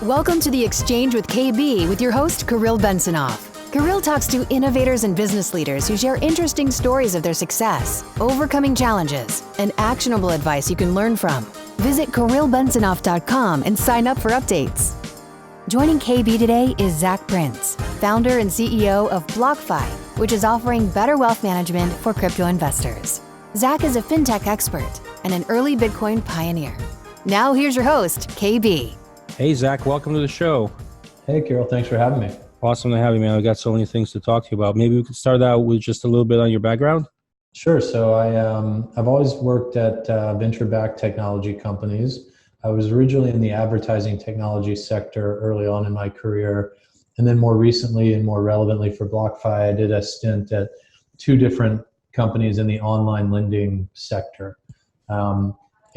Welcome to The Exchange with KB with your host, Kirill Bensonoff. Kirill talks to innovators and business leaders who share interesting stories of their success, overcoming challenges, and actionable advice you can learn from. Visit KirillBensonoff.com and sign up for updates. Joining KB today is Zac Prince, founder and CEO of BlockFi, which is offering better wealth management for crypto investors. Zac is a fintech expert and an early Bitcoin pioneer. Now here's your host, KB. Hey, Zac, welcome to the show. Hey, Kirill, thanks for having me. Awesome to have you, man. I've got so many things to talk to you about. Maybe we could start out with just a little bit on your background. Sure. So I've always worked at venture-backed technology companies. I was originally in the advertising technology sector early on in my career. And then more recently and more relevantly for BlockFi, I did a stint at two different companies in the online lending sector.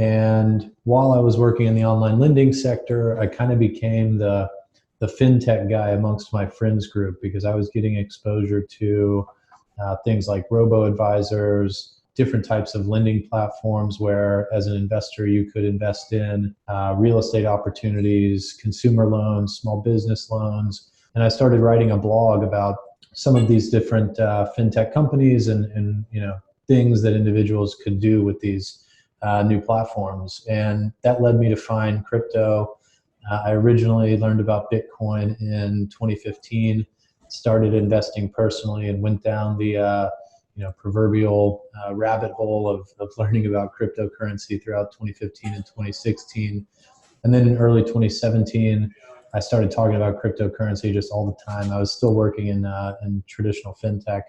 And while I was working in the online lending sector, I kind of became the fintech guy amongst my friends group because I was getting exposure to things like robo-advisors, different types of lending platforms where as an investor you could invest in real estate opportunities, consumer loans, small business loans. And I started writing a blog about some of these different fintech companies and things that individuals could do with these new platforms. And that led me to find crypto. I originally learned about Bitcoin in 2015, started investing personally and went down the proverbial rabbit hole of learning about cryptocurrency throughout 2015 and 2016. And then in early 2017, I started talking about cryptocurrency just all the time. I was still working in traditional fintech.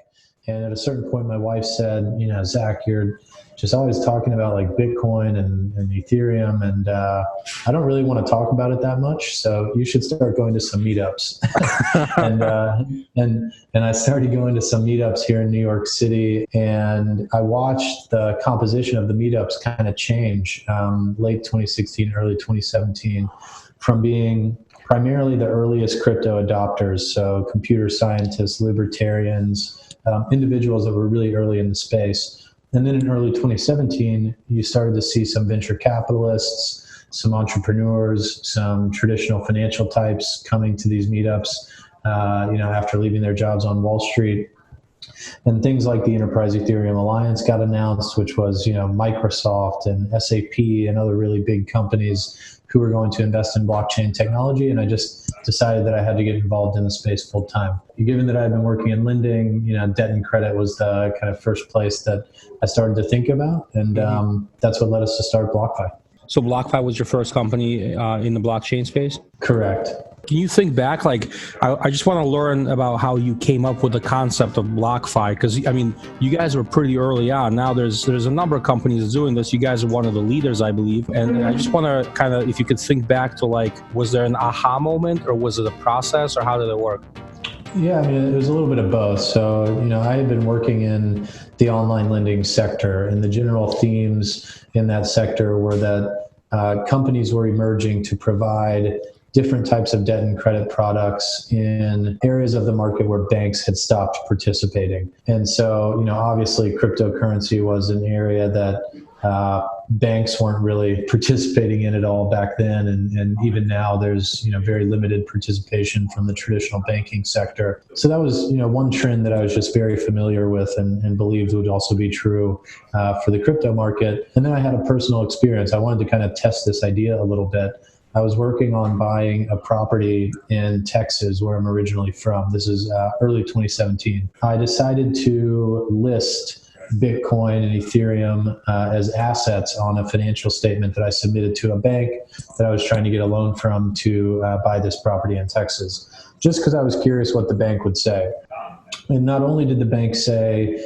And at a certain point, my wife said, Zac, you're just always talking about like Bitcoin and Ethereum. And I don't really want to talk about it that much. So you should start going to some meetups. and I started going to some meetups here in New York City. And I watched the composition of the meetups kind of change late 2016, early 2017 from being primarily the earliest crypto adopters. So computer scientists, libertarians, individuals that were really early in the space. And then in early 2017, you started to see some venture capitalists, some entrepreneurs, some traditional financial types coming to these meetups, after leaving their jobs on Wall Street. And things like the Enterprise Ethereum Alliance got announced, which was, Microsoft and SAP and other really big companies who were going to invest in blockchain technology. And I just decided that I had to get involved in the space full time. Given that I had been working in lending, debt and credit was the kind of first place that I started to think about. And that's what led us to start BlockFi. So BlockFi was your first company in the blockchain space? Correct. Can you think back, I just want to learn about how you came up with the concept of BlockFi, because, you guys were pretty early on. Now there's a number of companies doing this. You guys are one of the leaders, I believe. And I just want to kind of, if you could think back to was there an aha moment or was it a process or how did it work? Yeah, it was a little bit of both. So, I had been working in the online lending sector, and the general themes in that sector were that companies were emerging to provide different types of debt and credit products in areas of the market where banks had stopped participating. And so, obviously cryptocurrency was an area that banks weren't really participating in at all back then. And even now there's, very limited participation from the traditional banking sector. So that was, one trend that I was just very familiar with and believed would also be true for the crypto market. And then I had a personal experience. I wanted to kind of test this idea a little bit. I was working on buying a property in Texas, where I'm originally from. This is early 2017. I decided to list Bitcoin and Ethereum as assets on a financial statement that I submitted to a bank that I was trying to get a loan from to buy this property in Texas, just because I was curious what the bank would say. And not only did the bank say,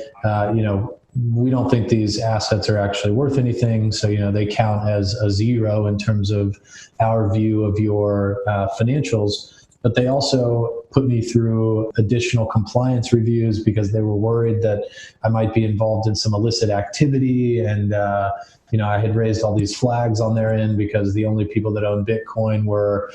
we don't think these assets are actually worth anything. So, they count as a zero in terms of our view of your financials. But they also put me through additional compliance reviews because they were worried that I might be involved in some illicit activity. And, I had raised all these flags on their end because the only people that owned Bitcoin were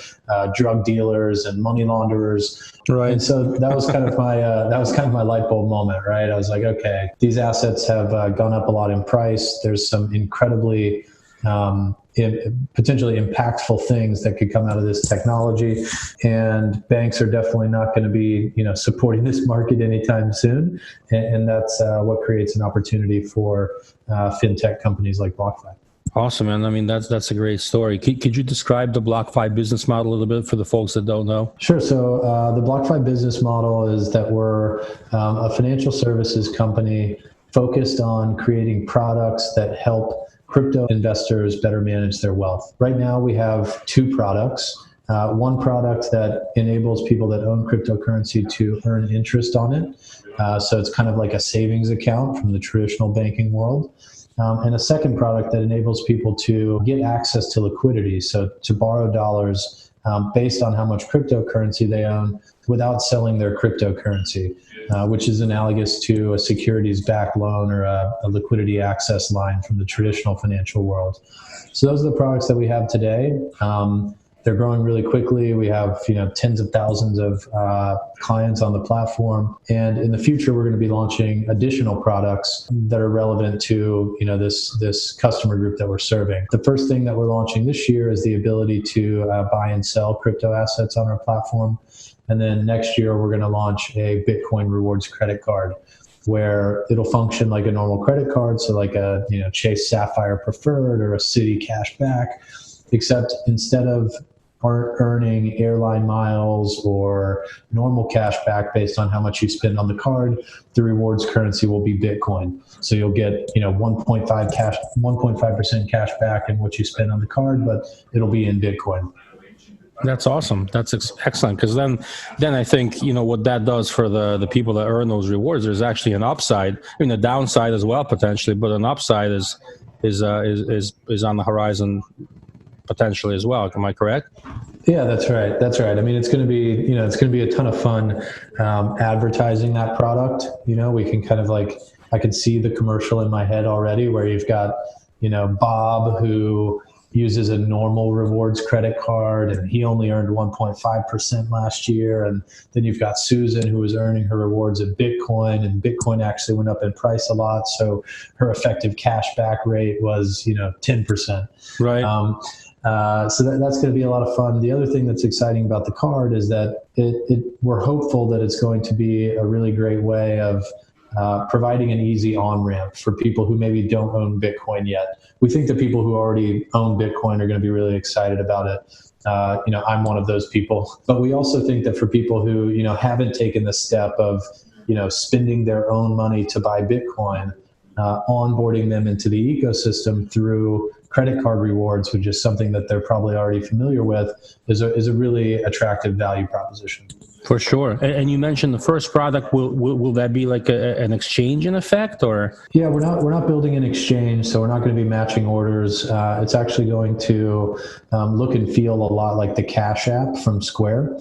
drug dealers and money launderers. Right. And so that was kind of my light bulb moment, right? I was like, okay, these assets have gone up a lot in price. There's some incredibly potentially impactful things that could come out of this technology. And banks are definitely not going to be, supporting this market anytime soon. And that's what creates an opportunity for fintech companies like BlockFi. Awesome, man. I mean, that's a great story. Could you describe the BlockFi business model a little bit for the folks that don't know? Sure. So the BlockFi business model is that we're a financial services company focused on creating products that help crypto investors better manage their wealth. Right now, we have two products. One product that enables people that own cryptocurrency to earn interest on it. So it's kind of like a savings account from the traditional banking world. And a second product that enables people to get access to liquidity, so to borrow dollars based on how much cryptocurrency they own without selling their cryptocurrency, which is analogous to a securities-backed loan or a liquidity access line from the traditional financial world. So those are the products that we have today. They're growing really quickly. We have tens of thousands of clients on the platform, and in the future we're going to be launching additional products that are relevant to this customer group that we're serving. The first thing that we're launching this year is the ability to buy and sell crypto assets on our platform, and then next year we're going to launch a Bitcoin rewards credit card, where it'll function like a normal credit card, so like a Chase Sapphire Preferred or a Citi Cashback, except instead of earning airline miles or normal cash back based on how much you spend on the card, the rewards currency will be Bitcoin. So you'll get 1.5% cash back in what you spend on the card, but it'll be in Bitcoin. That's awesome. That's excellent, because then I think what that does for the people that earn those rewards. There's actually an upside, a downside as well potentially, but an upside is on the horizon potentially as well. Am I correct? Yeah, that's right. I mean, it's going to be a ton of fun advertising that product. We can kind of I can see the commercial in my head already, where you've got Bob, who uses a normal rewards credit card, and he only earned 1.5% last year. And then you've got Susan, who was earning her rewards in Bitcoin, and Bitcoin actually went up in price a lot, so her effective cashback rate was 10%. Right. So that's going to be a lot of fun. The other thing that's exciting about the card is that we're hopeful that it's going to be a really great way of providing an easy on-ramp for people who maybe don't own Bitcoin yet. We think that people who already own Bitcoin are going to be really excited about it. I'm one of those people. But we also think that for people who haven't taken the step of spending their own money to buy Bitcoin, onboarding them into the ecosystem through credit card rewards, which is something that they're probably already familiar with, is a really attractive value proposition. For sure. And you mentioned the first product. Will that be like an exchange in effect, or? Yeah, we're not building an exchange, so we're not going to be matching orders. It's actually going to look and feel a lot like the Cash App from Square.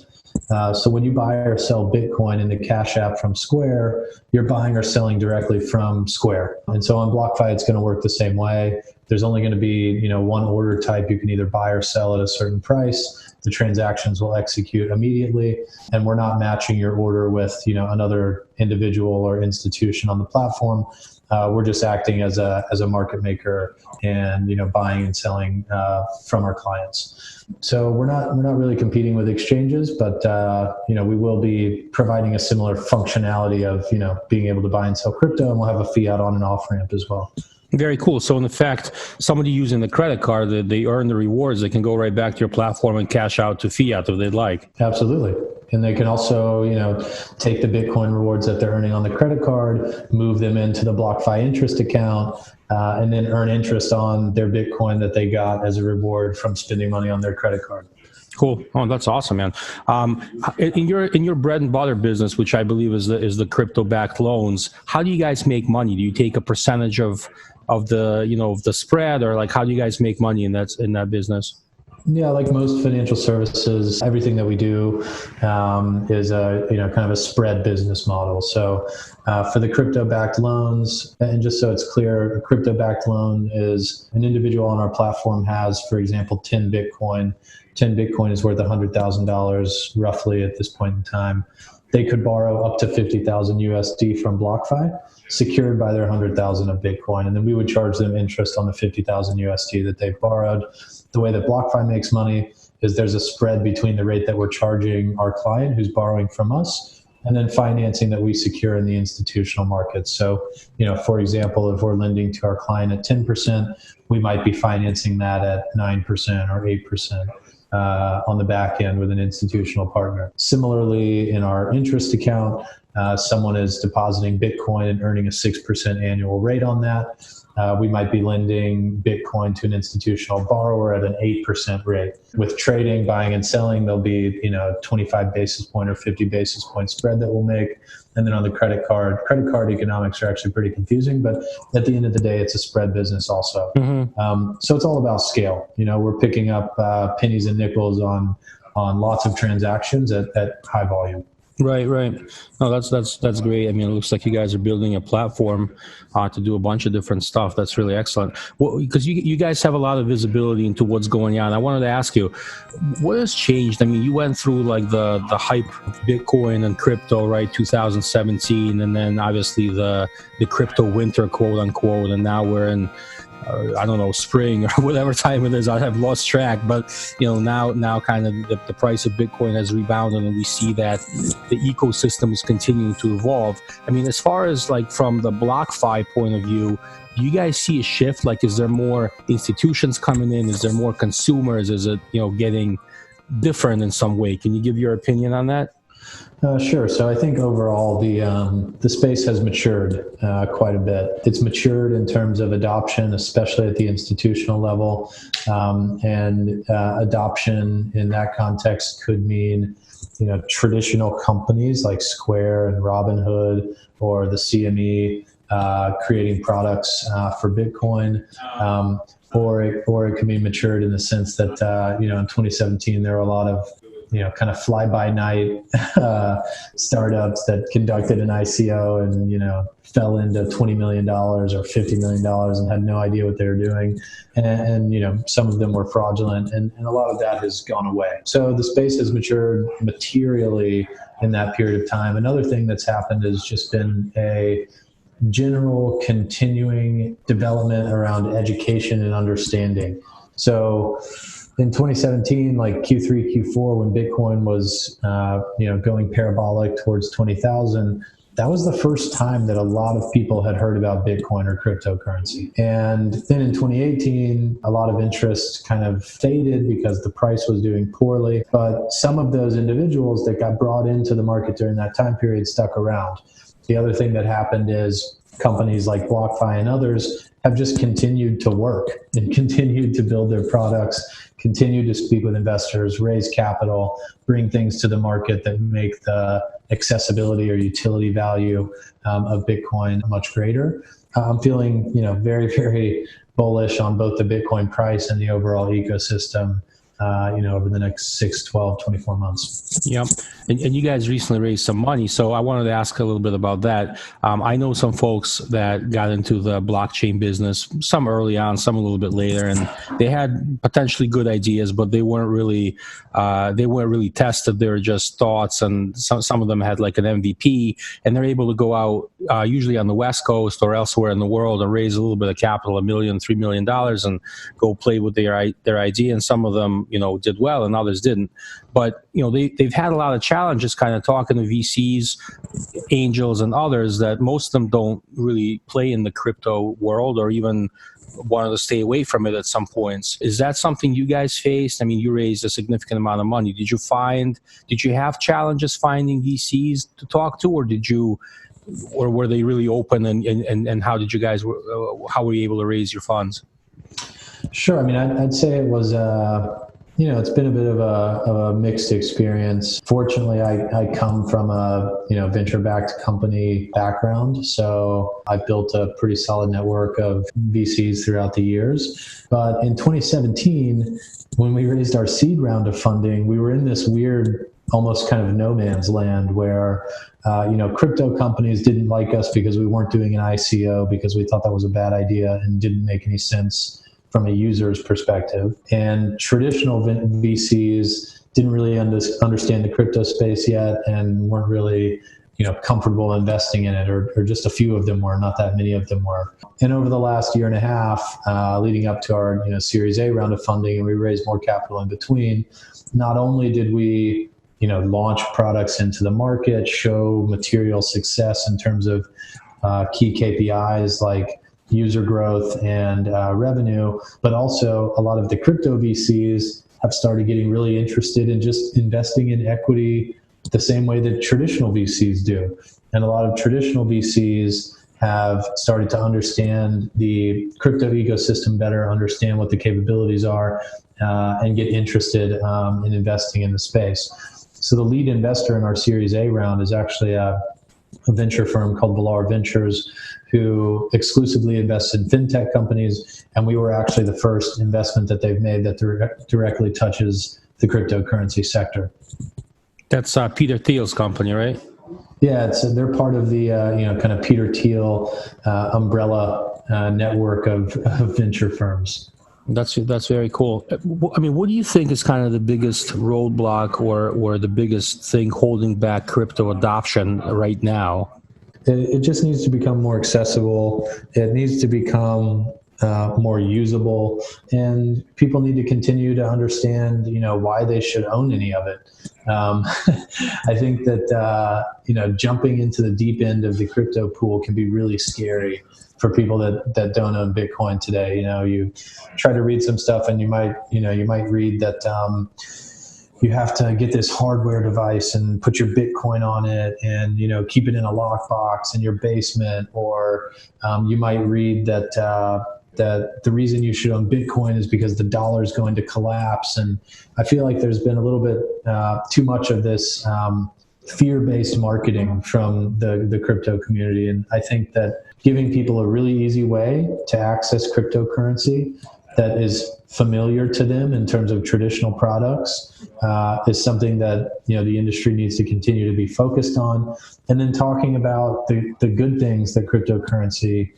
So when you buy or sell Bitcoin in the Cash App from Square, you're buying or selling directly from Square. And so on BlockFi, it's going to work the same way. There's only going to be one order type. You can either buy or sell at a certain price. The transactions will execute immediately, and we're not matching your order with another individual or institution on the platform. We're just acting as a market maker and buying and selling from our clients. So we're not really competing with exchanges, but we will be providing a similar functionality of being able to buy and sell crypto, and we'll have a fiat on and off ramp as well. Very cool. So in effect, somebody using the credit card, they earn the rewards, they can go right back to your platform and cash out to fiat if they'd like. Absolutely. And they can also, take the Bitcoin rewards that they're earning on the credit card, move them into the BlockFi interest account, and then earn interest on their Bitcoin that they got as a reward from spending money on their credit card. Cool. Oh, that's awesome, man. In your bread and butter business, which I believe is the crypto-backed loans, how do you guys make money? Do you take a percentage of the spread, or how do you guys make money in that business? Yeah, like most financial services, everything that we do is kind of a spread business model. So for the crypto-backed loans, and just so it's clear, a crypto-backed loan is an individual on our platform has, for example, 10 Bitcoin. 10 Bitcoin is worth $100,000 roughly at this point in time. They could borrow up to 50,000 USD from BlockFi. secured by their 100,000 of Bitcoin. And then we would charge them interest on the 50,000 USD that they've borrowed. The way that BlockFi makes money is there's a spread between the rate that we're charging our client who's borrowing from us and then financing that we secure in the institutional market. So, for example, if we're lending to our client at 10%, we might be financing that at 9% or 8%. On the back end with an institutional partner. Similarly, in our interest account, someone is depositing Bitcoin and earning a 6% annual rate on that. We might be lending Bitcoin to an institutional borrower at an 8% rate. With trading, buying and selling, there'll be 25 basis point or 50 basis point spread that we'll make. And then on the credit card economics are actually pretty confusing, but at the end of the day, it's a spread business also. So it's all about scale. We're picking up pennies and nickels on lots of transactions at high volume. Right. No, that's great. I mean, it looks like you guys are building a platform to do a bunch of different stuff. That's really excellent. Well, because you guys have a lot of visibility into what's going on. I wanted to ask you, what has changed? I mean, you went through like the hype of Bitcoin and crypto, right? 2017, and then obviously the crypto winter, quote unquote, and now we're in I don't know, spring or whatever time it is. I have lost track, but now kind of the price of Bitcoin has rebounded, and we see that the ecosystem is continuing to evolve. I mean, as far as like from the BlockFi point of view, do you guys see a shift? Like, is there more institutions coming in? Is there more consumers? Is it getting different in some way? Can you give your opinion on that? Sure. So I think overall the space has matured quite a bit. It's matured in terms of adoption, especially at the institutional level, and adoption in that context could mean traditional companies like Square and Robinhood or the CME creating products for Bitcoin. Or it could be matured in the sense that in 2017 there were a lot of kind of fly-by-night startups that conducted an ICO and, fell into $20 million or $50 million and had no idea what they were doing. And some of them were fraudulent, and a lot of that has gone away. So the space has matured materially in that period of time. Another thing that's happened has just been a general continuing development around education and understanding. So in 2017, like Q3, Q4, when Bitcoin was, going parabolic towards 20,000, that was the first time that a lot of people had heard about Bitcoin or cryptocurrency. And then in 2018, a lot of interest kind of faded because the price was doing poorly. But some of those individuals that got brought into the market during that time period stuck around. The other thing that happened is companies like BlockFi and others have just continued to work and continued to build their products, continue to speak with investors, raise capital, bring things to the market that make the accessibility or utility value of Bitcoin much greater. I'm feeling, very, very bullish on both the Bitcoin price and the overall ecosystem, over the next 6, 12, 24 months. Yep. And you guys recently raised some money. So I wanted to ask a little bit about that. I know some folks that got into the blockchain business, some early on, some a little bit later, and they had potentially good ideas, but they weren't really tested. They were just thoughts, and some of them had like an MVP, and they're able to go out usually on the West Coast or elsewhere in the world and raise a little bit of capital, $1 million, $3 million, and go play with their idea. And some of them, did well, and others didn't. But they've had a lot of challenges kind of talking to VCs, angels, and others that most of them don't really play in the crypto world or even wanted to stay away from it at some points. Is that something you guys faced? I mean, you raised a significant amount of money. Did you have challenges finding VCs to talk to, or were they really open, and how did you guys, how were you able to raise your funds? Sure. I mean, I'd say it was, it's been a bit of a mixed experience. Fortunately, I come from a, venture-backed company background. So I built a pretty solid network of VCs throughout the years. But in 2017, when we raised our seed round of funding, we were in this weird, almost kind of no man's land where, crypto companies didn't like us because we weren't doing an ICO because we thought that was a bad idea and didn't make any sense from a user's perspective. And traditional VCs didn't really understand the crypto space yet and weren't really, comfortable investing in it, or just a few of them were, not that many of them were. And over the last year and a half, leading up to our Series A round of funding, and we raised more capital in between, not only did we launch products into the market, show material success in terms of key KPIs like user growth and revenue, but also a lot of the crypto VCs have started getting really interested in just investing in equity the same way that traditional VCs do. And a lot of traditional VCs have started to understand the crypto ecosystem better, understand what the capabilities are, and get interested in investing in the space. So the lead investor in our Series A round is actually a venture firm called Valar Ventures, who exclusively invests in fintech companies. And we were actually the first investment that they've made that directly touches the cryptocurrency sector. That's Peter Thiel's company, right? Yeah, they're part of the kind of Peter Thiel umbrella network of venture firms. That's very cool. I mean, what do you think is kind of the biggest roadblock or the biggest thing holding back crypto adoption right now? It just needs to become more accessible. It needs to become more usable, and people need to continue to understand, why they should own any of it. I think that jumping into the deep end of the crypto pool can be really scary for people that don't own Bitcoin today. You try to read some stuff, and you might read that you have to get this hardware device and put your Bitcoin on it, and keep it in a lockbox in your basement, or you might read that the reason you should own Bitcoin is because the dollar is going to collapse. And I feel like there's been a little bit too much of this fear-based marketing from the crypto community. And I think that giving people a really easy way to access cryptocurrency that is familiar to them in terms of traditional products is something that the industry needs to continue to be focused on. And then talking about the good things that cryptocurrency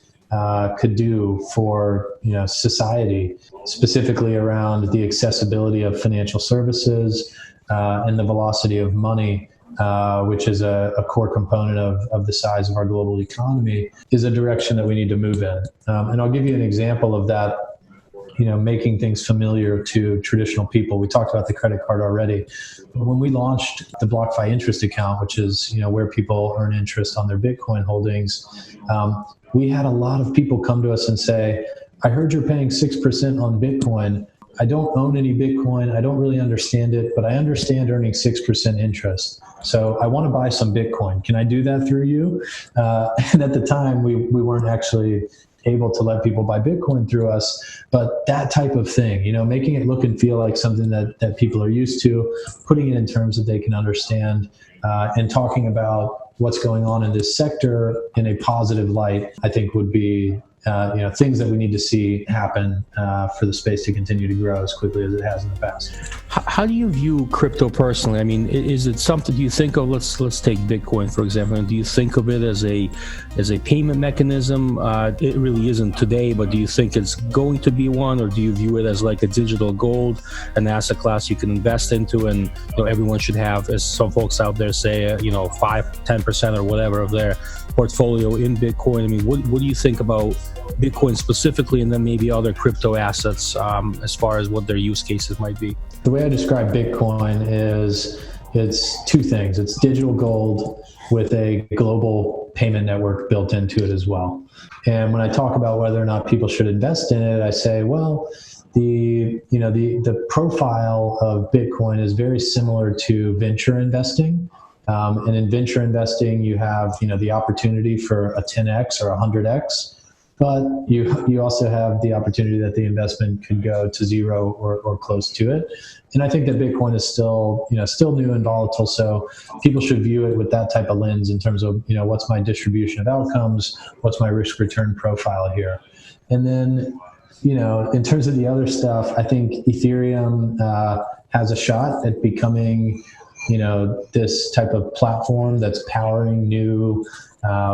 could do for society, specifically around the accessibility of financial services and the velocity of money, which is a core component of the size of our global economy, is a direction that we need to move in. And I'll give you an example of that. Making things familiar to traditional people. We talked about the credit card already. But when we launched the BlockFi interest account, which is where people earn interest on their Bitcoin holdings, we had a lot of people come to us and say, I heard you're paying 6% on Bitcoin. I don't own any Bitcoin. I don't really understand it, but I understand earning 6% interest. So I want to buy some Bitcoin. Can I do that through you? And at the time, we weren't actually able to let people buy Bitcoin through us. But that type of thing, making it look and feel like something that people are used to, putting it in terms that they can understand, and talking about what's going on in this sector in a positive light, I think would be things that we need to see happen for the space to continue to grow as quickly as it has in the past. How do you view crypto personally? I mean, is it something, do you think of, let's take Bitcoin, for example, and do you think of it as a payment mechanism? It really isn't today, but do you think it's going to be one, or do you view it as like a digital gold, an asset class you can invest into, and everyone should have, as some folks out there say, 5-10% or whatever of their portfolio in Bitcoin? I mean, what do you think about Bitcoin specifically, and then maybe other crypto assets as far as what their use cases might be? The way I describe Bitcoin is it's two things. It's digital gold with a global payment network built into it as well. And when I talk about whether or not people should invest in it, I say, well, the profile of Bitcoin is very similar to venture investing. And in venture investing, you have the opportunity for a 10x or a 100x. But you also have the opportunity that the investment could go to zero or close to it. And I think that Bitcoin is still new and volatile. So people should view it with that type of lens in terms of, what's my distribution of outcomes? What's my risk return profile here? And then, in terms of the other stuff, I think Ethereum has a shot at becoming, this type of platform that's powering new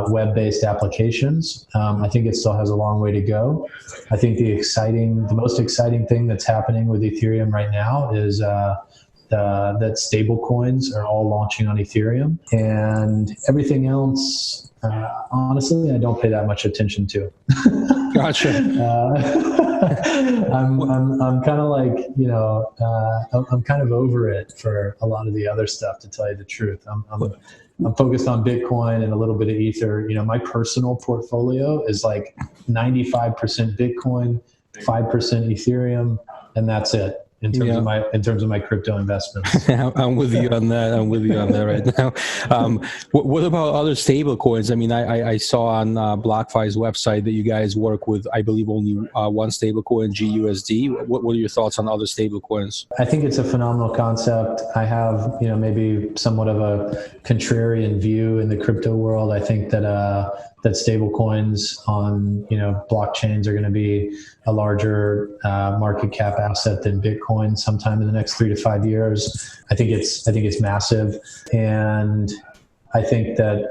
web-based applications. I think it still has a long way to go. I think the most exciting thing that's happening with Ethereum right now is that that stable coins are all launching on Ethereum, and everything else, honestly, I don't pay that much attention to. Gotcha. I'm kind of like, I'm kind of over it for a lot of the other stuff, to tell you the truth. I'm focused on Bitcoin and a little bit of Ether. My personal portfolio is like 95% Bitcoin, 5% Ethereum, and that's it. In terms of my crypto investments. I'm with you on that. Right now. What about other stable coins? I mean, I saw on BlockFi's website that you guys work with, I believe, only one stable coin, GUSD. What are your thoughts on other stable coins? I think it's a phenomenal concept. I have, maybe somewhat of a contrarian view in the crypto world. I think that stable coins on, blockchains are going to be a larger market cap asset than Bitcoin sometime in the next 3 to 5 years. I think it's massive. And I think that,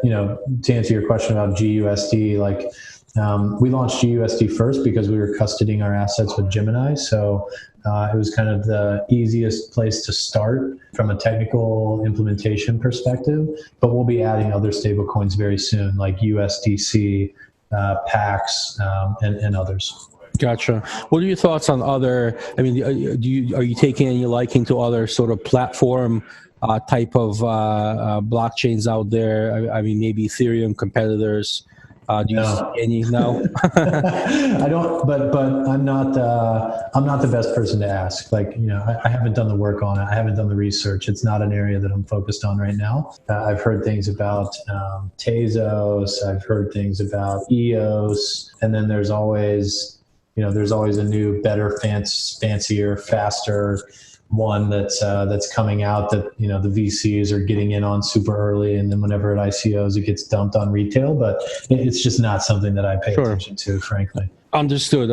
to answer your question about GUSD, we launched GUSD first because we were custodying our assets with Gemini. So it was kind of the easiest place to start from a technical implementation perspective. But we'll be adding other stable coins very soon, like USDC, PAX, and others. Gotcha. What are your thoughts on other? I mean, are you taking any liking to other sort of platform type of blockchains out there? I mean, maybe Ethereum competitors. Do you see any? No. I don't. But I'm not the best person to ask. I haven't done the work on it. I haven't done the research. It's not an area that I'm focused on right now. I've heard things about Tezos. I've heard things about EOS, and then there's always a new, better, fancier, faster one that's coming out that, the VCs are getting in on super early. And then whenever it ICOs, it gets dumped on retail, but it's just not something that I pay attention to, frankly. Understood.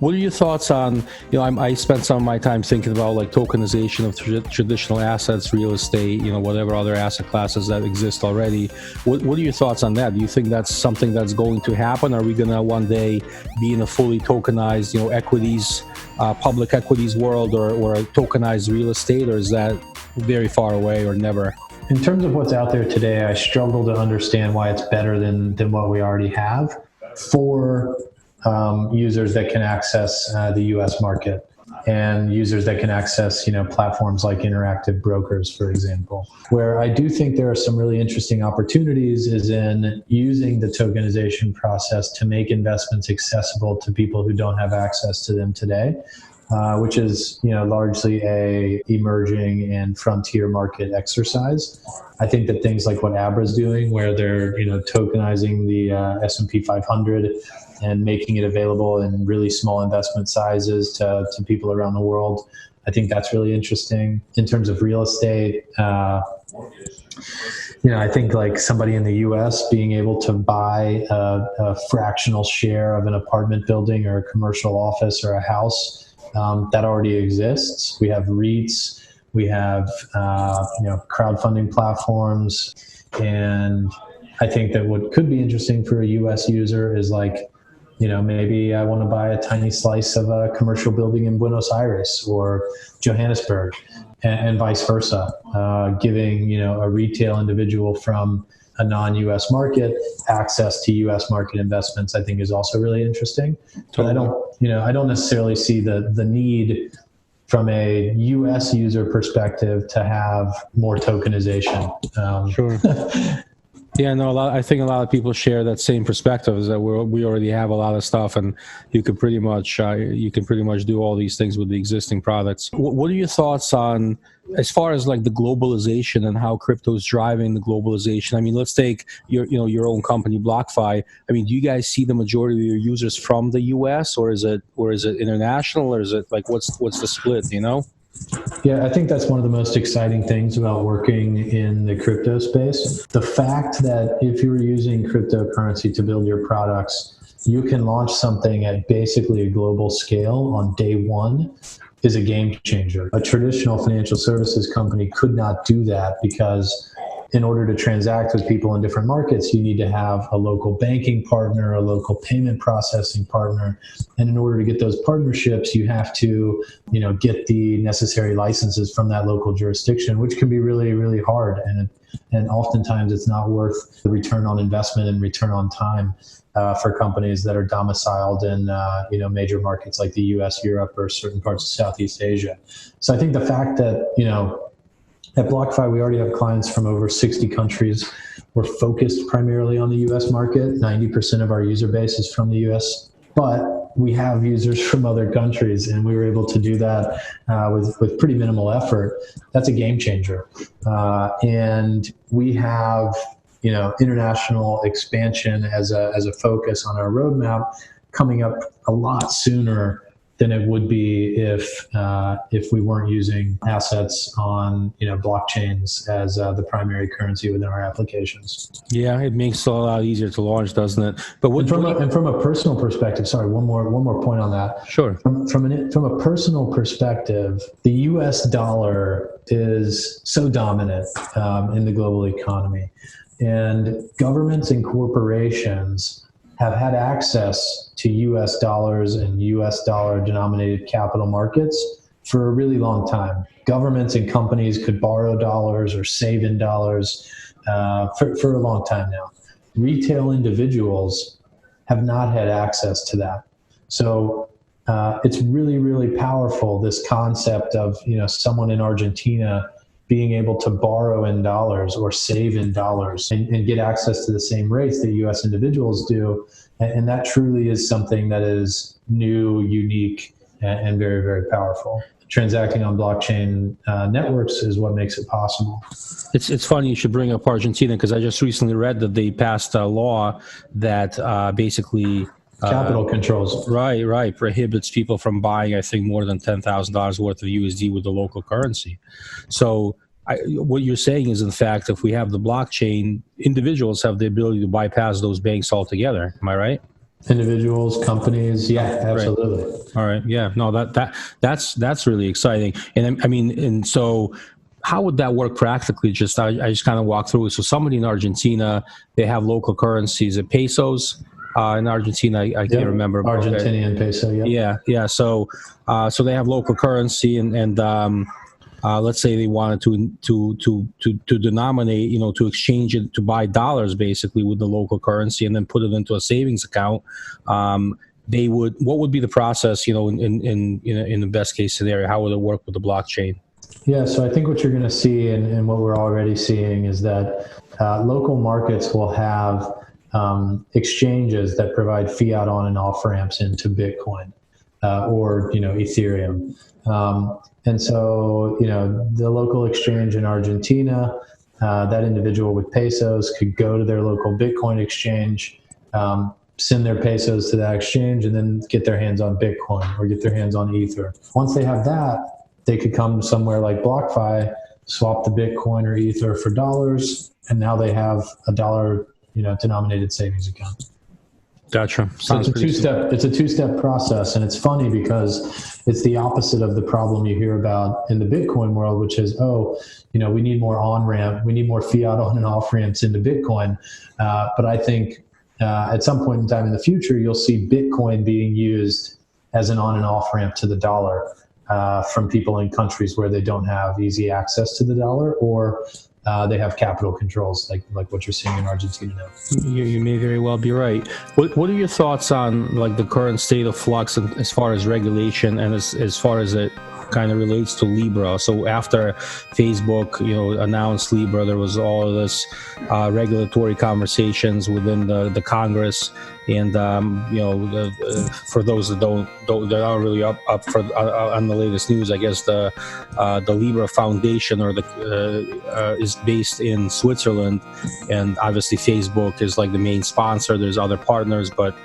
What are your thoughts on, I spent some of my time thinking about tokenization of traditional assets, real estate, whatever other asset classes that exist already. What are your thoughts on that? Do you think that's something that's going to happen? Are we going to one day be in a fully tokenized, equities, public equities world or tokenized real estate, or is that very far away or never? In terms of what's out there today, I struggle to understand why it's better than what we already have for users that can access the U.S. market and users that can access, platforms like interactive brokers, for example. Where I do think there are some really interesting opportunities is in using the tokenization process to make investments accessible to people who don't have access to them today, which is, largely a emerging and frontier market exercise. I think that things like what Abra's doing, where they're, tokenizing the S&P 500 and making it available in really small investment sizes to people around the world, I think that's really interesting. In terms of real estate, I think like somebody in the US being able to buy a fractional share of an apartment building or a commercial office or a house, that already exists. We have REITs, we have crowdfunding platforms, and I think that what could be interesting for a US user is maybe I want to buy a tiny slice of a commercial building in Buenos Aires or Johannesburg, and vice versa. Giving a retail individual from a non-US market access to US market investments, I think, is also really interesting. But I don't necessarily see the need from a US user perspective to have more tokenization. Sure. Yeah, no, I think a lot of people share that same perspective, is that we already have a lot of stuff, and you can pretty much do all these things with the existing products. What are your thoughts on, as far as the globalization and how crypto is driving the globalization? I mean, let's take your own company, BlockFi. I mean, do you guys see the majority of your users from the US, or is it international, or is it what's the split? Yeah, I think that's one of the most exciting things about working in the crypto space. The fact that if you're using cryptocurrency to build your products, you can launch something at basically a global scale on day one is a game changer. A traditional financial services company could not do that because in order to transact with people in different markets, you need to have a local banking partner, a local payment processing partner. And in order to get those partnerships, you have to, get the necessary licenses from that local jurisdiction, which can be really, really hard. And oftentimes it's not worth the return on investment and return on time for companies that are domiciled in major markets like the US, Europe, or certain parts of Southeast Asia. So I think the fact that, at BlockFi, we already have clients from over 60 countries. We're focused primarily on the US market. 90% of our user base is from the US, but we have users from other countries, and we were able to do that with pretty minimal effort. That's a game changer. And we have international expansion as a focus on our roadmap coming up a lot sooner than it would be if we weren't using assets on blockchains as the primary currency within our applications. Yeah, it makes it a lot easier to launch, doesn't it? But from a personal perspective, sorry, one more point on that. Sure. From a personal perspective, the U.S. dollar is so dominant in the global economy, and governments and corporations have had access to U.S. dollars and U.S. dollar denominated capital markets for a really long time. Governments and companies could borrow dollars or save in dollars for a long time now. Retail individuals have not had access to that. So it's really, really powerful, this concept of someone in Argentina being able to borrow in dollars or save in dollars and get access to the same rates that U.S. individuals do. And that truly is something that is new, unique, and very, very powerful. Transacting on blockchain networks is what makes it possible. It's funny you should bring up Argentina, because I just recently read that they passed a law that basically capital controls. Right. Prohibits people from buying, I think, more than $10,000 worth of USD with the local currency. So what you're saying is, in fact, if we have the blockchain, individuals have the ability to bypass those banks altogether. Am I right? Individuals, companies, yeah, absolutely. Right. All right, yeah, no, that's really exciting. And so how would that work practically? I just kind of walk through it. So somebody in Argentina, they have local currencies, pesos. In Argentina, I can't remember. Argentinian peso, yeah. Yeah. So they have local currency, and let's say they wanted to denominate, to exchange it, to buy dollars basically with the local currency, and then put it into a savings account. What would be the process, in the best case scenario? How would it work with the blockchain? Yeah, so I think what you're going to see, and what we're already seeing, is that local markets will have exchanges that provide fiat on and off ramps into Bitcoin or Ethereum. And so, the local exchange in Argentina, that individual with pesos could go to their local Bitcoin exchange, send their pesos to that exchange, and then get their hands on Bitcoin or get their hands on Ether. Once they have that, they could come somewhere like BlockFi, swap the Bitcoin or Ether for dollars, and now they have a dollar, denominated savings account. Gotcha. So it's a two-step process, and it's funny because it's the opposite of the problem you hear about in the Bitcoin world, which is, we need more on-ramp, we need more fiat on and off ramps into Bitcoin. But I think at some point in time in the future, you'll see Bitcoin being used as an on and off ramp to the dollar from people in countries where they don't have easy access to the dollar, or they have capital controls like what you're seeing in Argentina now. You may very well be right. What are your thoughts on the current state of flux as far as regulation and as far as it kind of relates to Libra? So after Facebook, announced Libra, there was all of this regulatory conversations within the Congress, and for those that they're not really up for on the latest news. I guess the Libra Foundation is based in Switzerland, and obviously Facebook is the main sponsor. There's other partners, but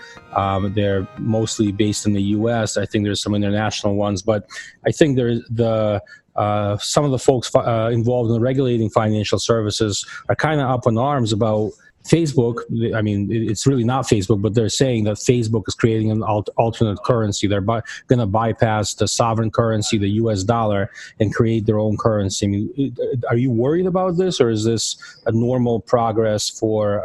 they're mostly based in the U.S. I think there's some international ones, but I think there's some of the folks involved in regulating financial services are kind of up in arms about Facebook, I mean, it's really not Facebook, but they're saying that Facebook is creating an alternate currency. They're going to bypass the sovereign currency, the US dollar, and create their own currency. I mean, are you worried about this, or is this a normal progress for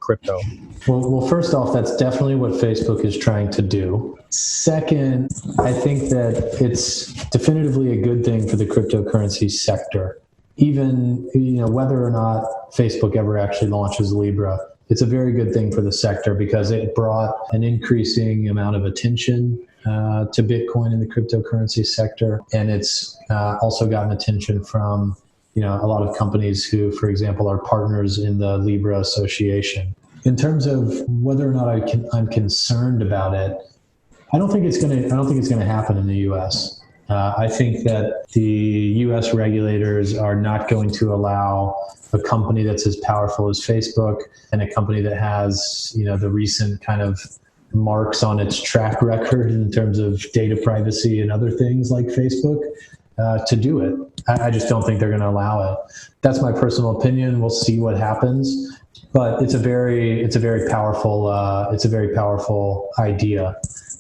crypto? Well, first off, that's definitely what Facebook is trying to do. Second, I think that it's definitively a good thing for the cryptocurrency sector. Even, whether or not Facebook ever actually launches Libra, it's a very good thing for the sector because it brought an increasing amount of attention to Bitcoin in the cryptocurrency sector. And it's also gotten attention from, a lot of companies who, for example, are partners in the Libra Association. In terms of whether or not I'm concerned about it, I don't think it's going to happen in the U.S. I think that the U.S. regulators are not going to allow a company that's as powerful as Facebook and a company that has, the recent kind of marks on its track record in terms of data privacy and other things like Facebook to do it. I just don't think they're going to allow it. That's my personal opinion. We'll see what happens, but it's a very powerful idea.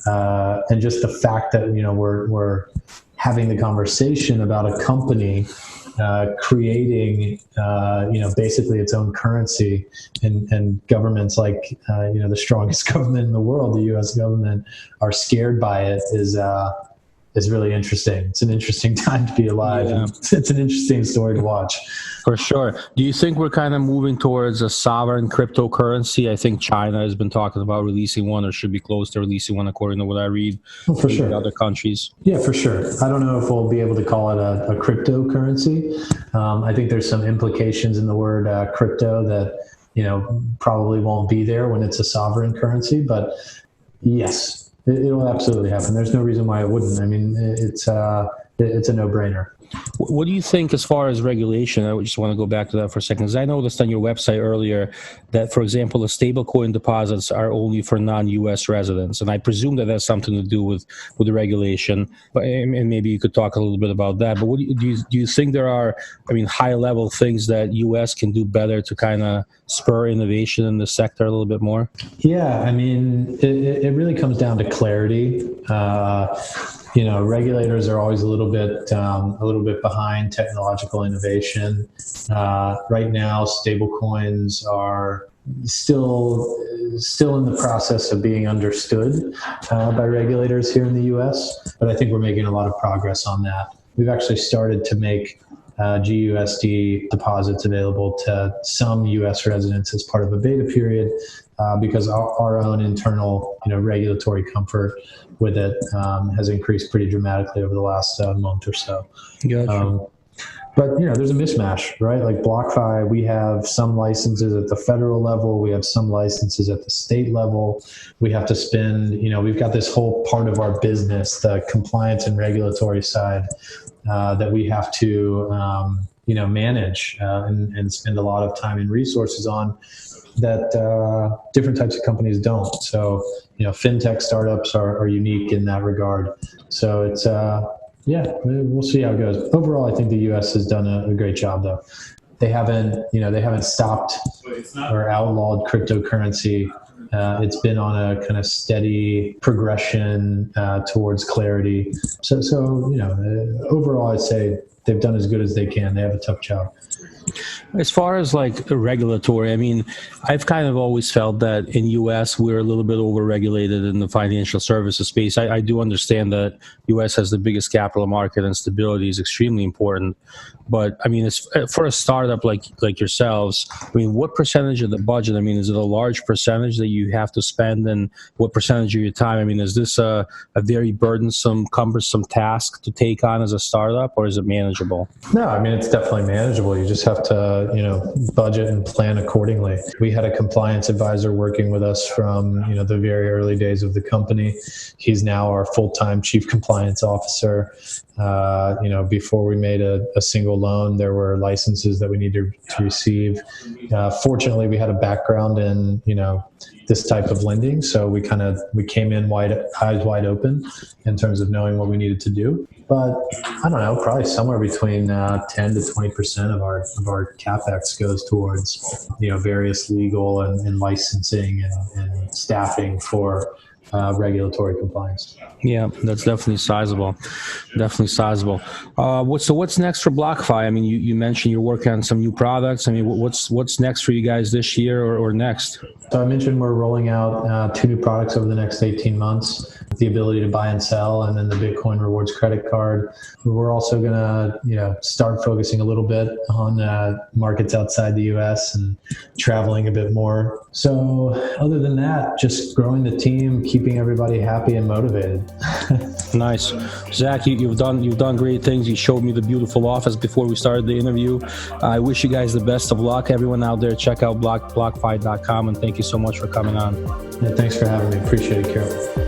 And just the fact that, we're having the conversation about a company creating, basically its own currency, and governments like, the strongest government in the world, the U.S. government, are scared by it is really interesting. It's an interesting time to be alive. Yeah. It's an interesting story to watch. For sure. Do you think we're kind of moving towards a sovereign cryptocurrency? I think China has been talking about releasing one, or should be close to releasing one, according to what I read. For sure. Other countries. Yeah, for sure. I don't know if we'll be able to call it a cryptocurrency. I think there's some implications in the word crypto that, probably won't be there when it's a sovereign currency. But yes, it will absolutely happen. There's no reason why it wouldn't. I mean, it's a no-brainer. What do you think as far as regulation? I just want to go back to that for a second, because I noticed on your website earlier that, for example, the stablecoin deposits are only for non-U.S. residents, and I presume that has something to do with the regulation. But and maybe you could talk a little bit about that. But what do you think there are? I mean, high-level things that U.S. can do better to kind of spur innovation in the sector a little bit more? Yeah, I mean, it really comes down to clarity. Regulators are always a little bit behind technological innovation. Right now, stablecoins are still in the process of being understood by regulators here in the U.S., but I think we're making a lot of progress on that. We've actually started to make GUSD deposits available to some U.S. residents as part of a beta period because our own internal regulatory comfort with it has increased pretty dramatically over the last month or so. Gotcha. But there's a mismatch, right? Like BlockFi, we have some licenses at the federal level, we have some licenses at the state level. We have to spend, we've got this whole part of our business, the compliance and regulatory side, that we have to, manage and spend a lot of time and resources on that different types of companies don't. So, fintech startups are unique in that regard. So it's, we'll see how it goes. Overall, I think the U.S. has done a great job, though. They haven't stopped or outlawed cryptocurrency. It's been on a kind of steady progression towards clarity. So overall, I'd say they've done as good as they can. They have a tough job. As far as like regulatory, I mean, I've kind of always felt that in U.S. we're a little bit over-regulated in the financial services space. I do understand that U.S. has the biggest capital market and stability is extremely important. But I mean, it's, for a startup like yourselves, I mean, what percentage of the budget? I mean, is it a large percentage that you have to spend, and what percentage of your time? I mean, is this a very burdensome, cumbersome task to take on as a startup, or is it manageable? No, I mean, it's definitely manageable. You just have to, budget and plan accordingly. We had a compliance advisor working with us from, the very early days of the company. He's now our full-time chief compliance officer. Before we made a single loan, there were licenses that we needed to receive. Fortunately, we had a background in, this type of lending. So we came in eyes wide open in terms of knowing what we needed to do. But I don't know, probably somewhere between 10 to 20% of our capex goes towards various legal and licensing and staffing for regulatory compliance. Yeah, that's definitely sizable. Definitely sizable. What's next for BlockFi? I mean, you mentioned you're working on some new products. I mean, what's next for you guys this year or next? So I mentioned we're rolling out 2 new products over the next 18 months. The ability to buy and sell, and then the Bitcoin rewards credit card. We're also going to, start focusing a little bit on markets outside the U.S. and traveling a bit more. So other than that, just growing the team, keeping everybody happy and motivated. Nice. Zac, you've done great things. You showed me the beautiful office before we started the interview. I wish you guys the best of luck. Everyone out there, check out BlockFi.com, and thank you so much for coming on. Yeah, thanks for having me. Appreciate it, Kirill.